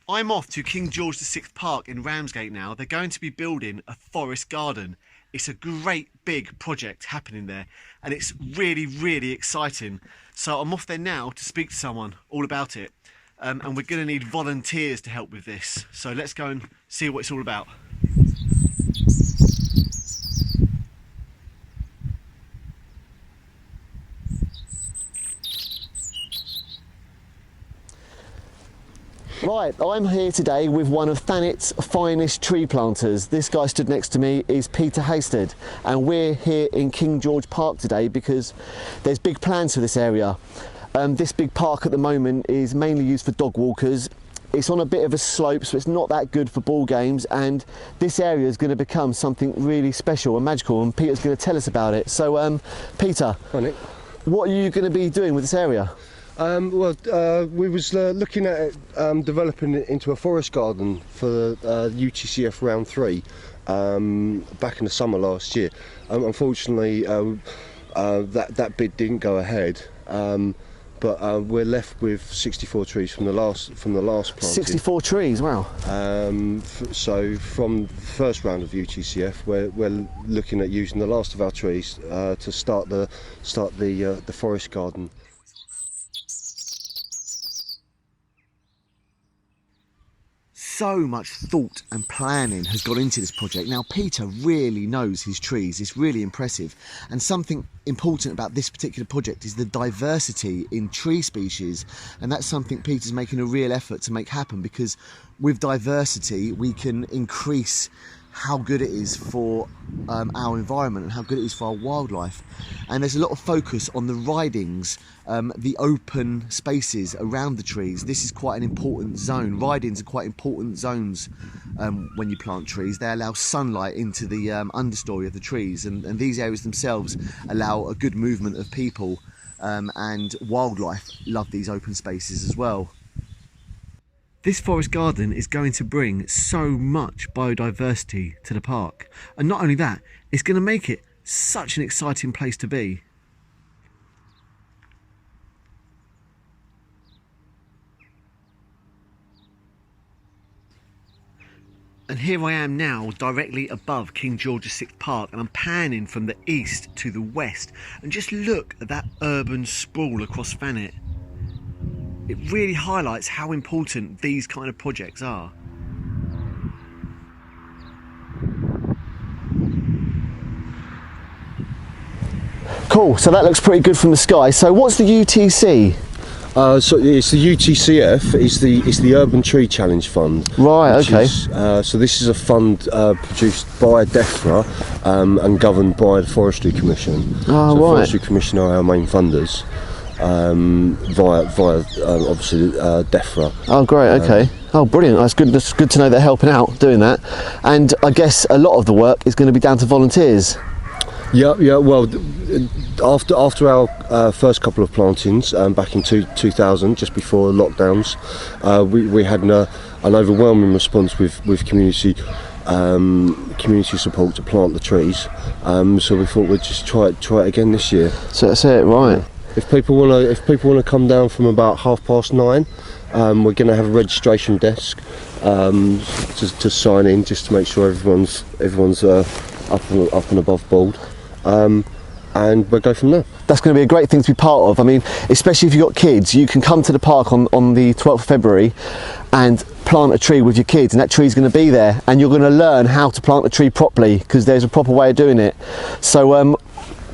I'm off to King George VI Park in Ramsgate now. They're going to be building a forest garden. It's a great big project happening there and it's really, really exciting. So I'm off there now to speak to someone all about it. And we're going to need volunteers to help with this. So let's go and see what it's all about. Right, I'm here today with one of Thanet's finest tree planters. This guy stood next to me is Peter Hasted, and we're here in King George Park today because there's big plans for this area. This big park at the moment is mainly used for dog walkers. It's on a bit of a slope, so it's not that good for ball games, and this area is going to become something really special and magical, and Peter's going to tell us about it. So, Peter, Hi, Nick. What are you going to be doing with this area? We was looking at it, developing it into a forest garden for UTCF round 3 back in the summer last year. Unfortunately, that bid didn't go ahead, but we're left with 64 trees from the last planting. 64 trees, wow. So from the first round of UTCF, we're looking at using the last of our trees to start the forest garden. So much thought and planning has gone into this project. Now Peter really knows his trees, it's really impressive, and something important about this particular project is the diversity in tree species, and that's something Peter's making a real effort to make happen, because with diversity we can increase how good it is for our environment and how good it is for our wildlife. And there's a lot of focus on the ridings, the open spaces around the trees. This is quite an important zone. Ridings are quite important zones when you plant trees. They allow sunlight into the understory of the trees, and these areas themselves allow a good movement of people, and wildlife love these open spaces as well. This forest garden is going to bring so much biodiversity to the park, and not only that, it's going to make it such an exciting place to be. And here I am now directly above King George VI Park, and I'm panning from the east to the west, and just look at that urban sprawl across Thanet. It really highlights how important these kind of projects are. Cool, so that looks pretty good from the sky. So what's the UTC? So it's the UTCF, it's the Urban Tree Challenge Fund. Right, okay. So this is a fund produced by DEFRA and governed by the Forestry Commission. Oh, so right. The Forestry Commission are our main funders. Via obviously DEFRA. Oh great, okay. Oh brilliant, that's good. That's good to know they're helping out doing that. And I guess a lot of the work is going to be down to volunteers. Yeah. Well, after our first couple of plantings back in 2000, just before lockdowns, we had an overwhelming response with community support to plant the trees. So we thought we'd just try it again this year. So that's it, right? If people want to come down from about 9:30, we're going to have a registration desk to sign in, just to make sure everyone's up and above board, and we'll go from there. That's going to be a great thing to be part of. I mean, especially if you've got kids, you can come to the park on the 12th of February and plant a tree with your kids, and that tree's going to be there, and you're going to learn how to plant a tree properly, because there's a proper way of doing it. So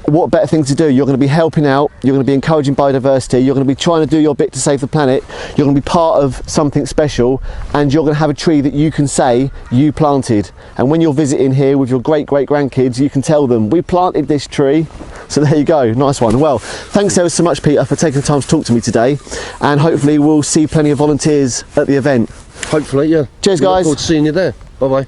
what better thing to do? You're going to be helping out, you're going to be encouraging biodiversity, you're going to be trying to do your bit to save the planet, you're going to be part of something special, and you're going to have a tree that you can say you planted. And when you're visiting here with your great-great-grandkids, you can tell them, we planted this tree. So there you go, nice one. Well, thanks ever so much, Peter, for taking the time to talk to me today, and hopefully we'll see plenty of volunteers at the event. Hopefully, yeah. Cheers, guys. Look forward to seeing you there. Bye-bye.